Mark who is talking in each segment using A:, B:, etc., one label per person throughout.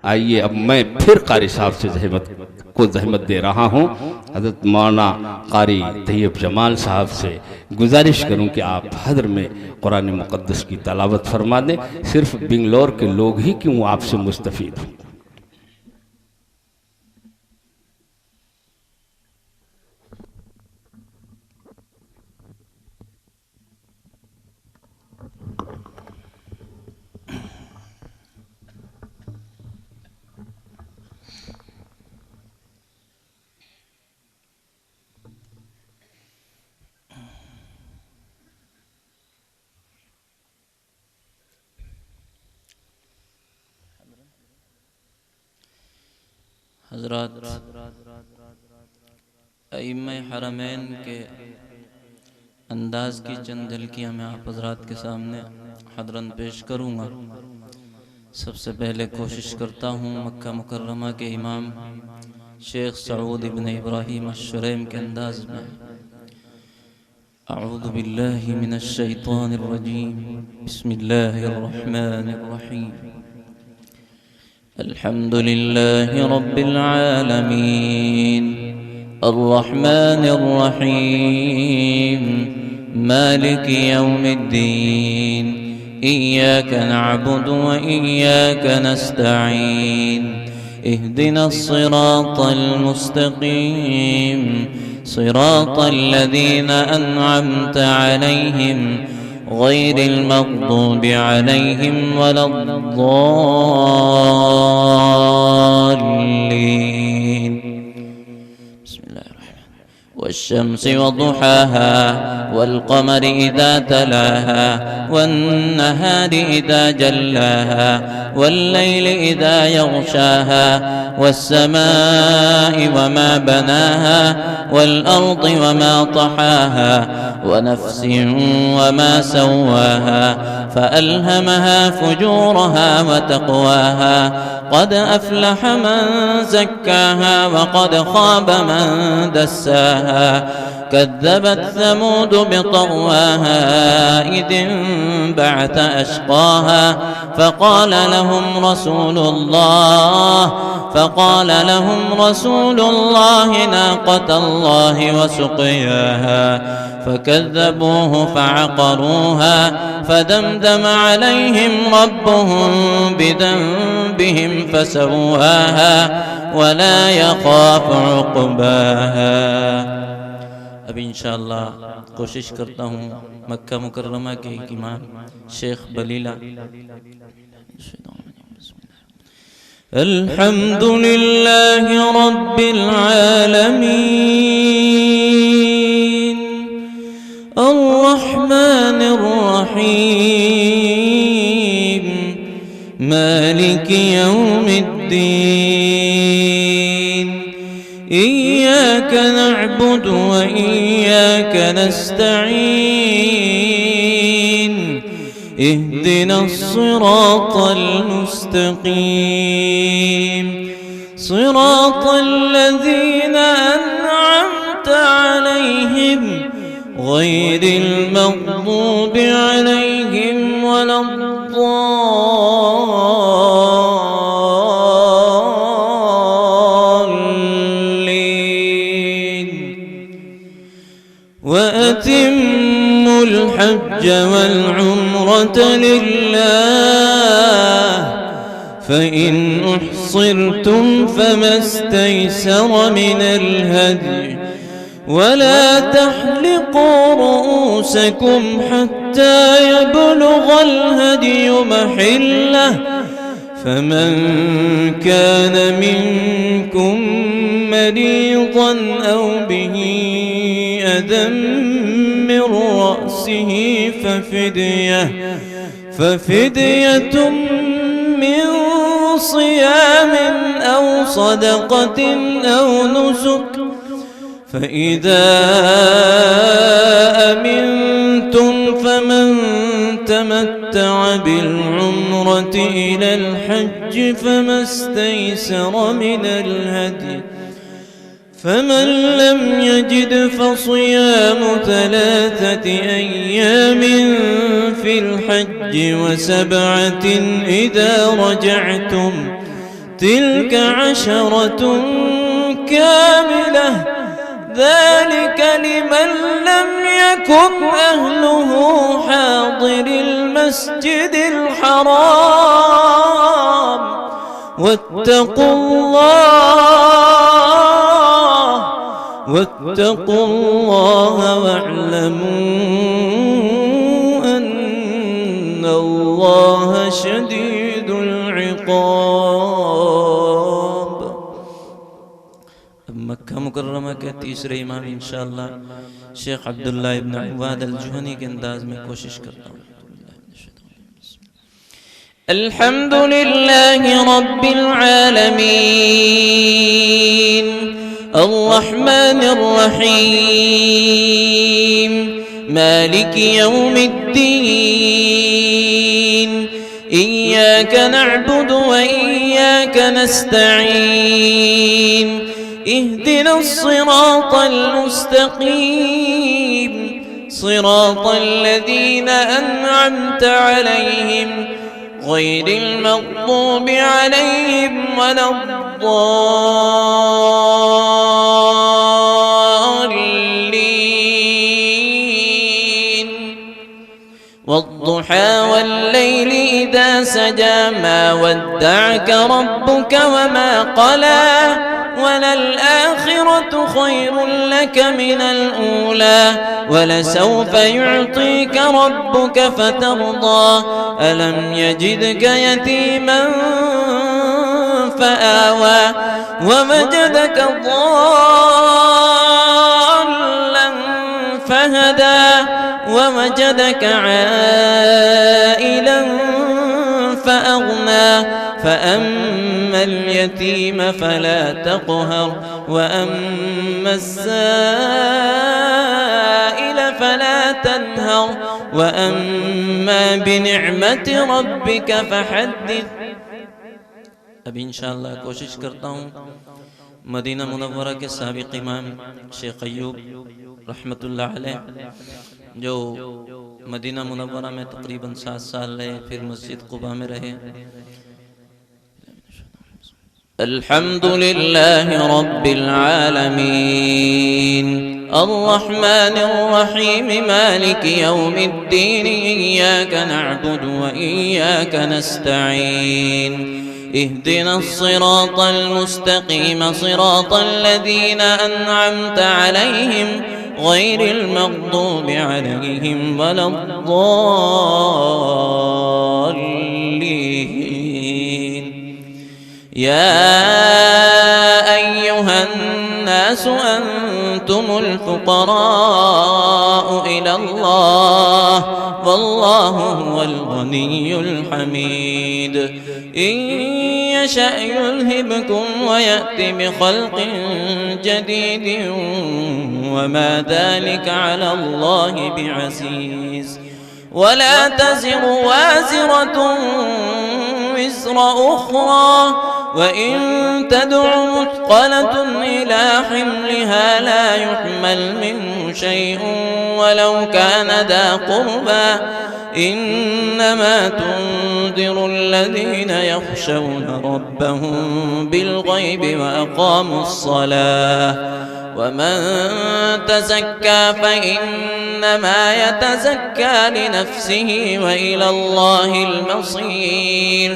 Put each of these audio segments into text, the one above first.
A: आइए अब मैं फिर कारी साहब से जहमत दे रहा हूँ। हज़रत मौलाना कारी तैयब जमाल साहब से गुजारिश करूँ कि आप हदर में कुरान मुक़द्दस की तलावत फरमा दें। सिर्फ बेंगलोर के लोग ही क्यों आपसे मुस्तफ़ीद हों।
B: हज़रात अइम्मा हरमैन के अंदाज की चंद झलकियाँ मैं आप हज़रात के सामने हदरन पेश करूँगा। सबसे पहले कोशिश करता हूँ मक्का मुकर्रमा के इमाम शेख सऊद इब्न इब्राहीम अश-शुरैम के अंदाज में। अऊज़ु बिल्लाहि मिनश शैतानिर रजीम, बिस्मिल्लाहिर रहमानिर रहीम। अल्हम्दुलिल्लाहि रब्बिल आलमीन, अर्रहमानिर रहीम, मालिकि यौमिद्दीन, इय्याका नअबुदु व इय्याका नस्तईन, इहदिनस सिरातल मुस्तकीम, सिरातल लज़ीना अन्अमता अलैहिम गैरिल मग़दूबि अलैहिम वलद्दाल्लीन। والشمس وضحاها والقمر إذا تلاها والنهار إذا جلاها والليل إذا يغشاها والسماء وما بناها والأرض وما طحاها ونفس وما سواها فألهمها فجورها وتقواها قد أفلح من زكاها وقد خاب من دساها كذبت ثمود بطغواها إذ انبعث أشقاها فقال لهم رسول الله ناقة الله وسقياها فكذبوه فعقروها فدمدم عليهم ربهم بذنبهم فسواها ولا يخاف عقباها। अब इंशाअल्लाह कोशिश करता हूँ मक्का मुकर्रमा के इमाम शेख बलीला। अल्हम्दुलिल्लाहि रब्बिल आलमीन, अर्रहमानिर रहीम, मालिकि यौमिद्दीन, इय्याका नअबुदु व इय्याका नस्तईन, इहदिनस सिरातल मुस्तकीम, सिरातल लज़ीना अन्अमता अलैहिम गैरिल मग़दूबि अलैहिम वलद्दाल्लीन। وأتموا الحج والعمرة لله فإن أحصرتم فما استيسر من الهدي ولا تحلقوا رؤوسكم حتى يبلغ الهدي محله فمن كان منكم مريضا أو به أذى من رأسه ففدية من صيام أو صدقة أو نسك فإذا أمنتم فمن تمتع بالعمرة إلى الحج فما استيسر من الهدي فمن لم يجد فصيام 3 أيام في الحج و7 إذا رجعتم تلك عشرة كاملة ذلك لمن لم يكن أهله حاضر المسجد الحرام واتقوا الله واعلموا أن الله شديد العقاب. मक्का मुकर्रमा के तीसरे इमाम इंशाअल्लाह शेख अब्दुल्लाह इब्न अवाद अल-जुहनी के अंदाज में कोशिश करता हूँ। अल्हम्दुलिल्लाहि रब्बिल आलमीन अर्रहमानिर रहीम मालिकि यौमिद्दीन इय्याक नअबुदु व इय्याक नस्तईन اهدنا الصراط المستقيم صراط الذين أنعمت عليهم غير المغضوب عليهم ولا الضالين والضحى والليل إذا سجى ما ودعك ربك وما قلى وللآخرة خير لك من الأولى ولسوف يعطيك ربك فترضى ألم يجدك يتيما فآوى ووجدك ضالا فهدى ووجدك عائلا فأغنى فأما اليتيم فلا تقهر وأما السائل فلا تنهر وأما بنعمة ربك فحدث. अभी इंशाअल्लाह कोशिश करता हूँ मदीना मुनव्वरा के साबिक इमाम शेख अय्यूब रहमतुल्लाह अलैह जो मदीना मुनव्वरा में तकरीबन 7 साल रहे, फिर मस्जिद कुबा में रहे। अल्हम्दुलिल्लाहि रब्बिल आलमीन अर्रहमानिर रहीम मालिकि यौमिद्दीन इय्याक नअबुदु व इय्याक नस्तईन اهدنا الصراط المستقيم صراط الذين أنعمت عليهم غير المغضوب عليهم ولا الضالين. يا أيها الناس أنتم الفقراء إلى الله والله هو الغني الحميد إن يشأ يذهبكم ويأتي بخلق جديد وما ذلك على الله بعزيز. ولا تزر وازرة وزر أخرى وإن تدع مثقلة إلى حملها لا يحمل منه شيء ولو كان ذا قربى إنما تنذر الذين يخشون ربهم بالغيب وأقاموا الصلاة ومن تزكى فإنما يتزكى لنفسه وإلى الله المصير.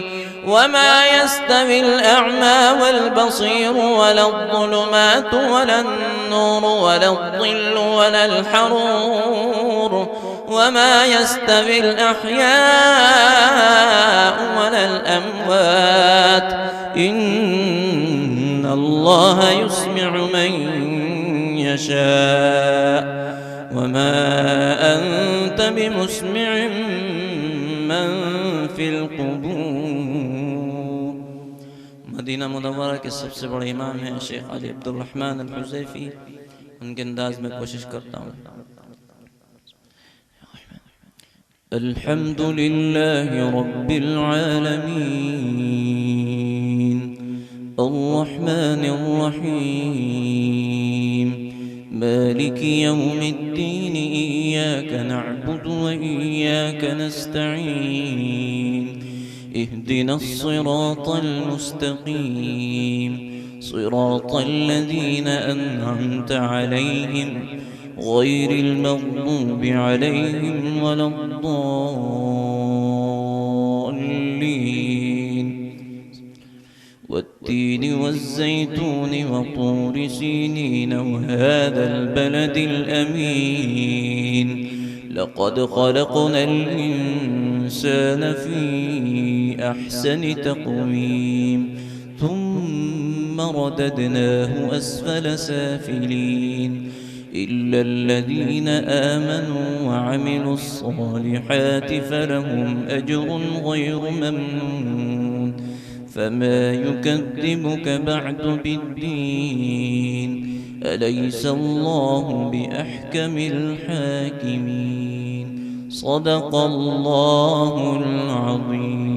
B: وما يستوي الأعمى والبصير ولا الظلمات ولا النور ولا الظل ولا الحرور وما يستوي الأحياء ولا الأموات إن الله يسمع من يشاء وما أنت بمسمع من في القبور. मदीना मुनव्वरा के सबसे बड़े इमाम हैं शेख अली अब्दुल रहमान अल हुज़ैफ़ी, उनके अंदाज में कोशिश करता हूँ। अल्हम्दुलिल्लाहि रब्बिल आलमीन अर्रहमानिर रहीम मालिकि यौमिद्दीन इय्याक नअबुदु व इय्याक नस्तईन اهدنا الصراط المستقيم صراط الذين أنعمت عليهم غير المغضوب عليهم ولا الضالين والتين والزيتون وطور سينين وهذا البلد الأمين لقد خلقنا الإنسان في أحسن تقويم ثم رددناه أسفل سافلين إلا الذين آمنوا وعملوا الصالحات فلهم أجر غير ممنون فما يكذبك بعد بالدين أليس الله بأحكم الحاكمين صدق الله العظيم.